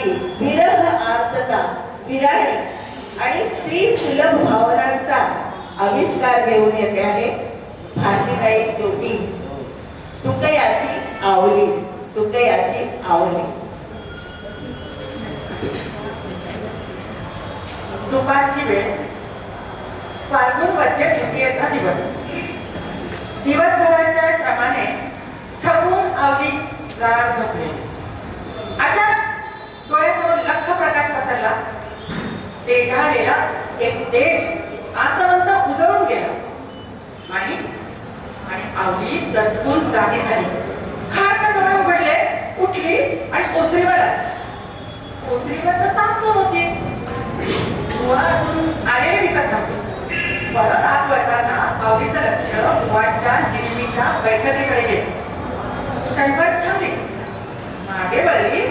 प्रेमाची विरह आर्तता विराणी आणि स्त्री सुलभ भावनांचा आविष्कार घेऊन येते आहे भारतीताई जोगी. तुकयाची आवली, तुकयाची आवली. दुपारची वेळ, फाल्गुन मध्य द्वितीयेचा दिवस. दिवसभराच्या श्रमाने थकून आवली राग झोपली. अचानक डोळ्यासमोर लख प्रकाश पसरला. तेजाळलेला एक तेज आसवंत उजळून गेला आणि आवली दचकून जागी झाली. खाडकन डोळे उघडले, उठली आणि ओसरीवर आली. ओसरीवर तर सामसूम होती. बुवातून आलेले दिसत नव्हते. परत आत वळताना आवलीचं लक्ष बुवाच्या नेहमीच्या बैठकीकडे गेले. क्षणभर थांबली, मागे वळली,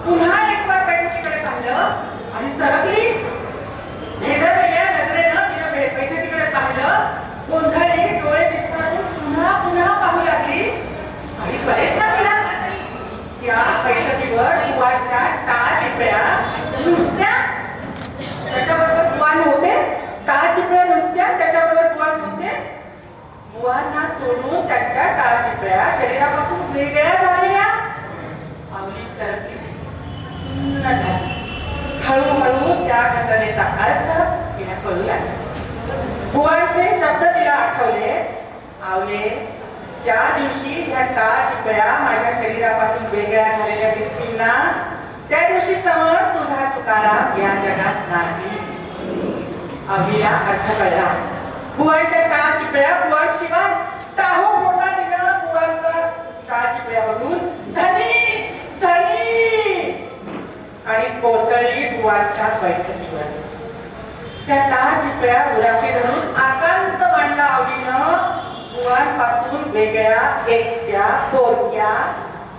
पुन्हा एक बार बैठकीकडे पाहिलं आणि चरकली. भेदरलेल्या नजरेनं तिनं बैठकीकडे पाहिलं. गोंधळली, डोळे विस्फारून पुन्हा पुन्हा पाहू लागली आणि प्रयत्न केला. त्या बैठकीवर बुवाच्या टाळ टिपळ्या नुसत्या, त्याच्याबरोबर बुवा नव्हते. टाळ टिपळ्या नुसत्या, त्याच्याबरोबर बुवा नव्हते. बुवांना सोडून त्यांच्या टाळ टिपळ्या शरीरापासून वेगळ्या झालेल्या. आवली चरकली, सुन्न झाली. हळूहळू त्या घटनेचा अर्थ तिला कळू लागला. बुवांचे शब्द तिला आठवले. आवले, ज्या दिवशी ह्या टाळ टिपळ्या माझ्या शरीरापासून वेगळ्या झालेल्या दिसतील ना, त्या दिवशी समज तुझा तुकाराम या जगात नाही. आवलीला अर्थ कळला. बुवांच्या टाळ टिपळ्या बुवांशिवाय टाहो मोठा तिनं बुवांचा टाळ टिपळ्या बघून धनी धनी आणि कोसळली बुवांच्या बैठकीवर. त्या टाळ टिपळ्या उराशी धरून आकांत मांडला आवलीनं. बुवांपासून वेगळ्या, एकट्या, पोरक्या,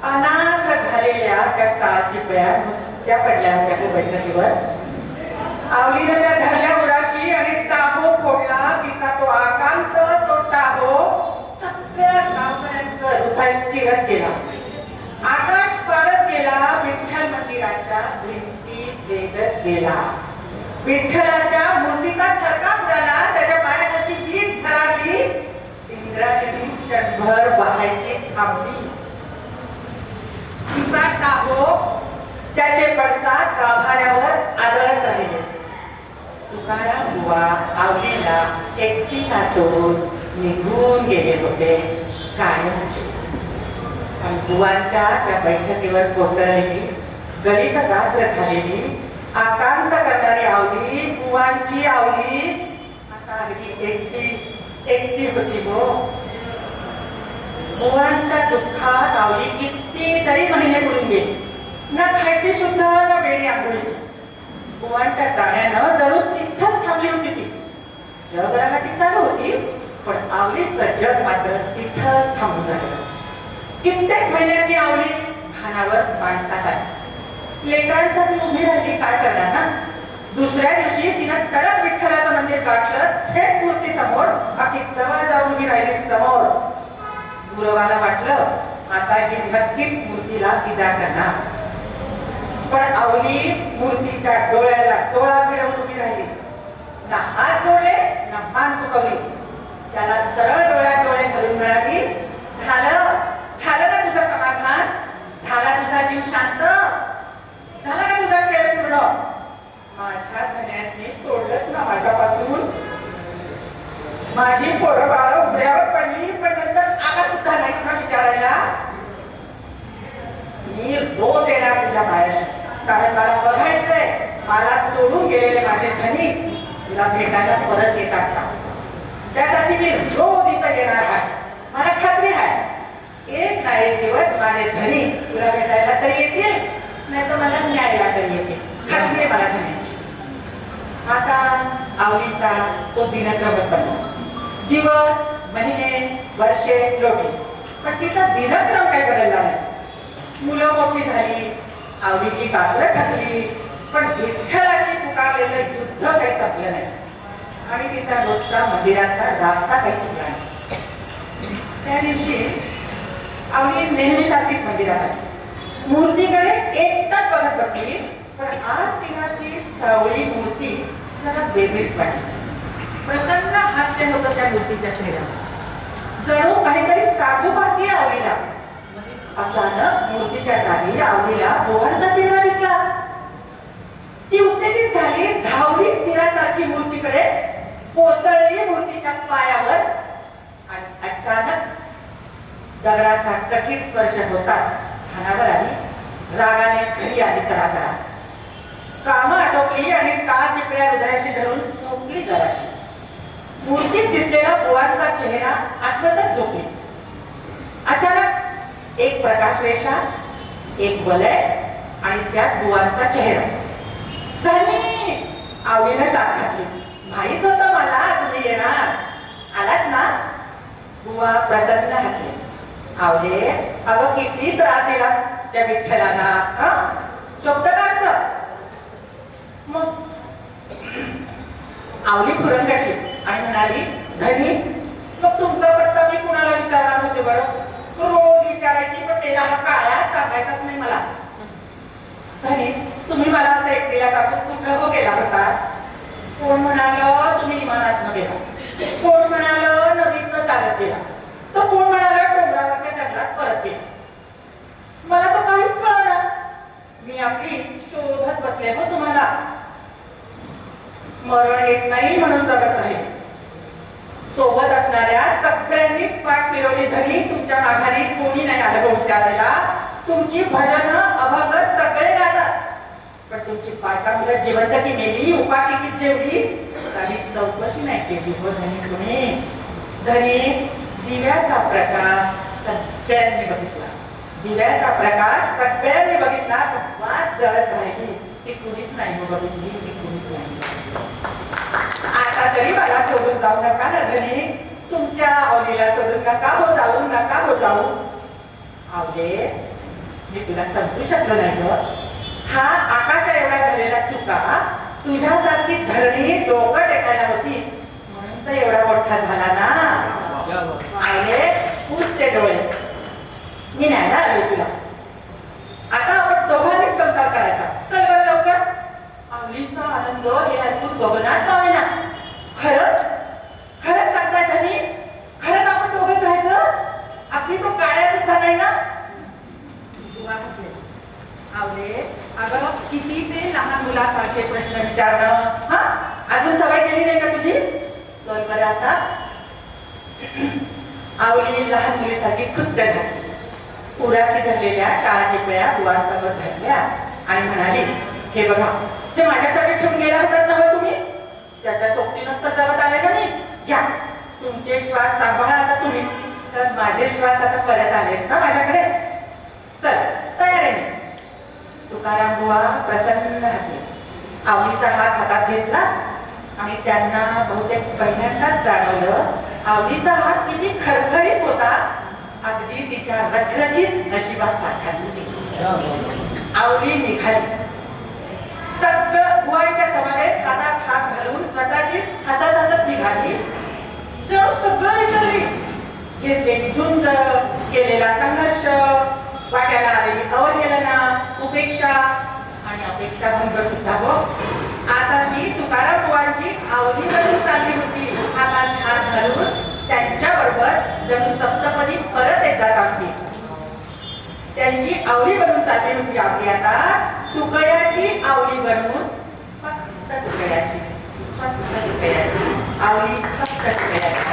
अनाथ झालेल्या त्या टाळ टिपळ्या नुसत्या पडल्या होत्या बैठकीवर. आवलीनं त्या धरल्या उराशी आणि टाहो फोडला. तिचा तो आकांत, तो टाहो सगळ्या गावकऱ्यांचं हृदय चिरत गेला. आकाश पाडत गेला. विठ्ठल मंदिराच्या भिंती भेदत गेला. विठ्ठलाच्या मूर्तीचा थरकाप झाला. त्याच्या पायाची वीट धराली. इंद्रायणी क्षणभर वाहायची थांबली. तिचा टाहो, त्याचे पडसाद गाभाऱ्यावर आदळत राहिले. तुकाराम बुवा आवलीला एकटीला सोडून निघून गेले होते कायमचे. आणि बुवांच्या त्या बैठकीवर कोसळलेली, गलित गात्र झालेली, आकांत करणारी आवली, बुवांची आवली आता अगदी एकटी होती हो. बुवांच्या दुःखात आवली कितीतरी महिने पडून गेली. ना खायची सुद्धा, ना वेळी आंघोळीची. बुवांच्या जाण्यानं जणू तिथंच थांबली होती ती. जगराटी चालू होती, पण आवलीचं जग मात्र तिथंच थांबून राहिलं. कित्येक महिन्यांनी आवली भानावर माणसात आली. लेकरांसाठी उभी राहिली, काय करणार ना. दुसऱ्या दिवशी तिनं तडक विठ्ठलाचं मंदिर गाठलं. थेट मूर्ती समोर, अगदी जवळ जाऊन उभी राहिली समोर. गुरवाला वाटलं आता ही नक्कीच मूर्तीला इजा करणार. पण आवली मूर्तीच्या डोळ्याला डोळा भिडवून उभी राहिली. ना हात जोडले, ना मान दुखवली. त्याला सरळ डोळ्यात डोळे घालून मिळाली. झालं ना तुझं समाधान? झाला तुझा जीव शांत? झाला का तुझा खेळ पूर्ण? माझ्या धन्याने तोडलंच ना माझ्यापासून. माझी पोरं बाळ उघड्यावर पडली, पण नंतर आला सुद्धा नाहीस ना विचारायला. मी रोज येणार तुझ्या बाहेर, कारण मला बघायचंय मला सोडून गेलेले माझे धनी तुला भेटायला परत येतात का. त्यासाठी मी रोज इथं येणार आहे. मला खात्री आहे एक ना एक दिवस माझे धनी तुला भेटायला तरी येतील, नाही तर मला न्यायला तरी येतील. खात्री आहे मला धनी. आता आवलीचा तो दिनक्रम बनला. दिवस, महिने, वर्षे लोटली, पण तिचा दिनक्रम काही बदलला नाही. मुलं मोठी झाली, आवलीची कासरं थकली, पण विठ्ठलाशी पुकारलेलं युद्ध काही संपलं नाही. आणि तिचा रोजचा मंदिरातला राबता काही चुकला नाही. त्या दिवशी आवली नेहमीसारखीच मंदिरात आली. मूर्तीकडे एकटाच बघत बसली. सावळी मूर्ती जरा वेगळीच वाटली. प्रसन्न हास्य होतं त्या मूर्तीच्या चेहऱ्यावर, जणू काहीतरी साधुबाकी आवलीला. अचानक मूर्तीच्या जागी आवलीला बुवांचा चेहरा दिसला. ती उत्तेजित झाली, धावली तीरासारखी मूर्तीकडे, कोसळली मूर्तीच्या पायावर आणि अचानक दगडाचा कठीण स्पर्श होताच खानावर आली. रागाने घरी आली करा कामं आटोपली आणि टाळ चिपड्या हृदयाशी धरून झोपली जराशी. मूर्तीत दिसलेला बुवांचा चेहरा आठवतच झोपली. अचानक एक प्रकाश रेषा, एक वलय आणि त्यात बुवांचा चेहरा. धनी आवडीने साथ घातली. माहित होतं मला तुम्ही येणार, आलात ना? बुवा प्रसन्न हसले. आवले, अगं किती त्रास दिलास त्या विठ्ठलाला, शब्द का असं? मग आवली फुरंगटली आणि म्हणाली, धनी मग तुमचा पत्ता मी कुणाला विचारणार होते बरं? रोज विचारायची, पण त्याला हा काळा सांगायचाच नाही मला. धनी तुम्ही मला असं एकटीला टाकून कुठं हो गेला होता? कोण म्हणाल तुम्ही विमानात गेला, कोण म्हणाल नदीतनं चालत गेला, तर कोण म्हणाल डोंगरावरच्या जंगलात परत गेला. मला तर काहीच कळलं. मी आपली शोधत बसले हो तुम्हाला. मरण येत नाही म्हणून जगत राहिले. सोबत असणाऱ्या सगळ्यांनीच पाठ फिरवली. धनी तुमच्या माघारी कोणी नाही आलं विचारायला. तुमची भजन अभंग सगळे गातात, पण तुमची पाठा मुलं जिवंत की मेली, उपाशी की जेवली, काही चौकशी नाही केली हो धनी तुम्ही. धनी दिव्याचा प्रकाश सगळ्यांनी बघितला, दिव्याचा प्रकाश सगळ्यांनी बघितला, वाट जळत राहिली ती कुणीच नाही बघितली, ती कुणीच नाही. आता तरी मला सोडून जाऊ नका ना धनी, तुमच्या आवलीला सोडून नका हो जाऊ, नका हो जाऊ. आवले, मी तुला समजू शकलो नाही ग. हा आकाशा एवढा झालेला तुका तुझ्यासारखी धरणी डोकं टेकायला होती म्हणून तर एवढा मोठा झाला ना. आवले, पुसते डोळे. मी नाही ना आले तुला. आता आपण दोघांनीच संसार करायचा. चल बरं लवकर. आवलीचा आनंद हे ऐकून गगनात पावेना. खरंच खरंच सांगताय धनी? खरंच आपण दोघंच राहायचं? अगदी तो काळ्या सुद्धा नाही ना? तुला हसले. आवले, अगं किती ते लहान मुलासारखे प्रश्न विचारणं, हा अजून सवय केली नाही का तुझी? चल बरं आता. आवली लहान मुलीसारखी खुदकन हसली. उराशी धरलेल्या टाळजिपळ्या बुवांसमोर धरल्या आणि म्हणाली, हे बघा, ते माझ्यासाठी ठेवून गेला होतात ना तुम्ही, त्याच्या सोबतीनंच तर जवळ आले ना मी. घ्या तुमचे श्वास सांभाळा आता तुम्ही, तर माझे श्वास आता परत आलेत ना माझ्याकडे. चल तयार आहे मी. तुकाराम बुवा प्रसन्न हसले. आवलीचा हात हातात घेतला आणि त्यांना बहुतेक पहिल्यांदाच जाणवलं आवलीचा हात किती खरखरीत होता, अगदी तिच्या रखरखीत नशिबासारखाच. आवली निघाली. सगळं बुवांच्या समवेत हातात हात घालून स्वतःचीच हसत हसत निघाली. जणू सगळं विसरली. घेतलेली झुंज, केलेला संघर्ष, वाट्याला आलेली अवहेलना, उपेक्षा आणि अपेक्षा भंग सुद्धा हो. आता ती तुकाराम बुवांची आवली बनून चालली होती. हातात हात घालून त्यांच्याबरोबर जणू सप्तपदी परत एकदा टाकली. त्यांची आवली बनून चालली होती आपली आता. तुकड्याची आवली बनवून फक्त तुकड्याची आवली, फक्त तुकड्याची.